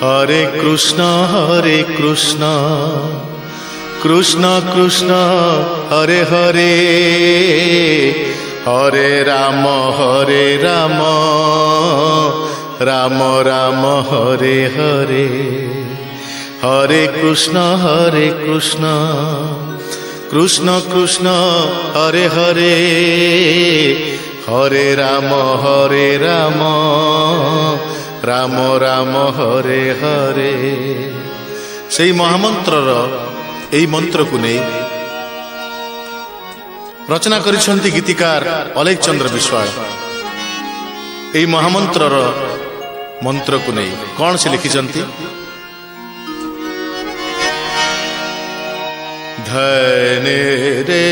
हरे कृष्ण कृष्ण कृष्ण हरे हरे हरे राम राम राम हरे हरे हरे कृष्ण कृष्ण कृष्ण हरे हरे हरे राम राम राम हरे हरे। से महामंत्रर एई मंत्र को नहीं रचना करिसेंती गीतिकार अलेख चंद्र विश्वाल। एई महामंत्रर मंत्र को नहीं कौन से लिखिसेंती? धने रे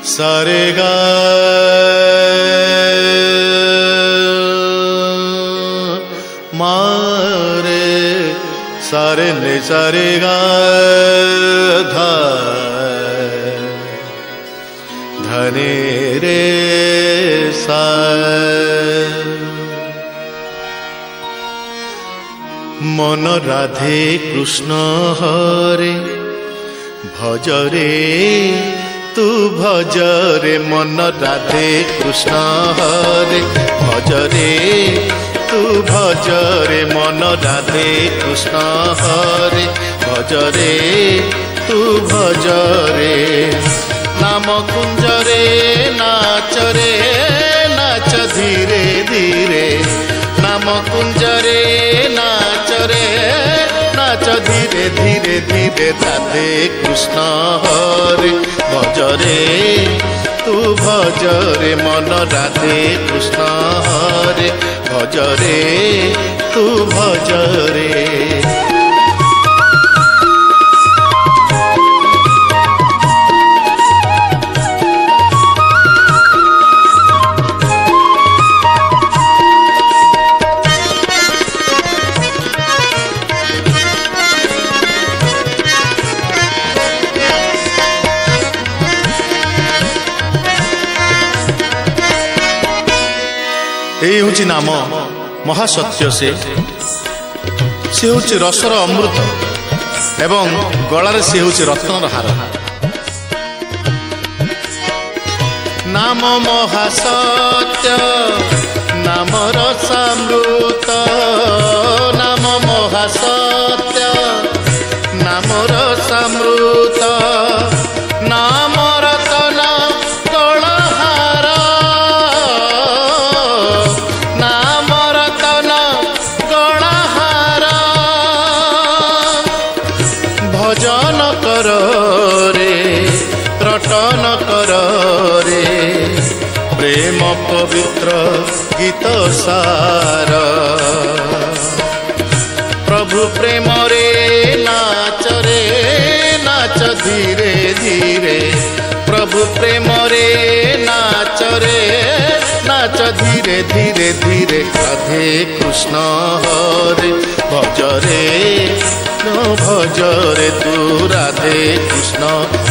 सारे गा मारे सारे ने सारे गा धने रे सा मन राधे कृष्ण हरे भजरे तू भजरे मन राधे कृष्ण हरे भजरे तू भजरे मन राधे कृष्ण हरे भजरे तू भजरे नाम कुंजरे नाचरे नाच धीरे धीरे नाम कुंजरे नाचरे नाच धीरे धीरे धीरे राधे कृष्ण हरे भजरे तू भजरे मन राधे कृष्ण हरे भजरे तू भजरे। यही हूँ नाम महासत्य से हूँ रसर अमृत एवं गलार से हूँ रत्नर हार। नाम महासत्य नाम रसामृत नाम महासत्य नाम रसामृत नाम रतन गलहार नाम रतन गलहार भजन कर रे रटन कर रे प्रेम पवित्र गीत सार प्रभु प्रेम रे नाच धीरे धीरे प्रभु प्रेम रे नाच धीरे धीरे धीरे राधे कृष्ण हरे भजरे भजरे तू राधे कृष्ण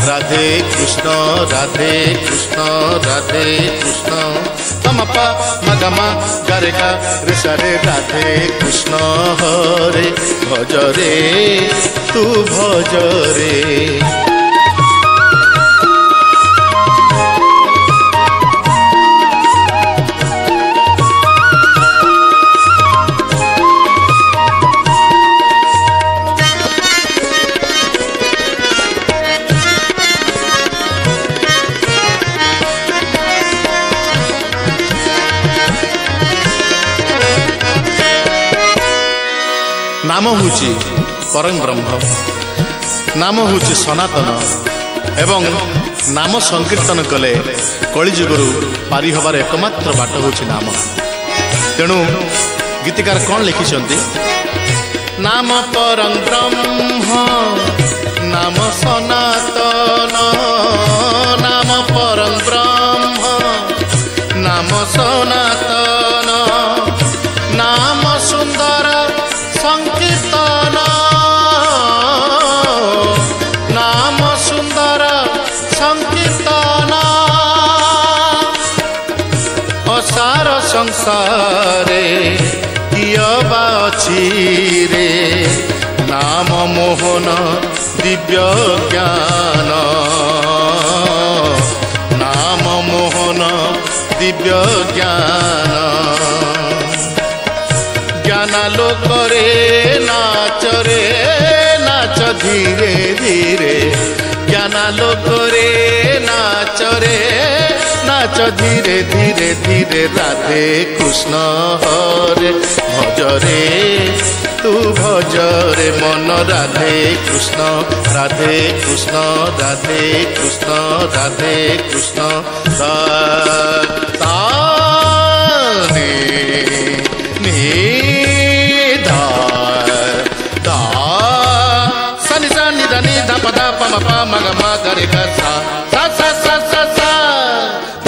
राधे कृष्ण राधे कृष्ण राधे कृष्ण तमपा मगमा गरेगा ऋषरे राधे कृष्ण हरे भजरे तू भजरे। नाम हूँ परम ब्रह्म नाम हूँ सनातन एवं नाम संकीर्तन कले कलिजुगरु पारी हबार एकमात्र बाट हूँ नाम। तेणु गीतिकार कौन लिखिछन्ति? नाम परम ब्रह्म नाम सनातन नाम परम ब्रह्म नाम सनातन नाम सुंदर संकीर्तन नाम सुंदर संकीर्तन असार संसारे कियबा अछि रे नाम मोहन दिव्य ज्ञान नाम मोहन दिव्य ज्ञान ज्ञानालोक रे नाच धीरे धीरे ज्ञानालोक रे नाच धीरे धीरे धीरे राधे कृष्ण हरे भजरे तू भजरे मन राधे कृष्ण राधे कृष्ण राधे कृष्ण राधे कृष्ण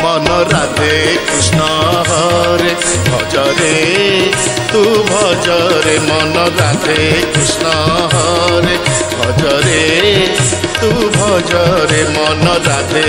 मन राधे कृष्ण हरे भजरे तू भजरे मन राधे कृष्ण हरे भजरे तू भजरे मन राधे।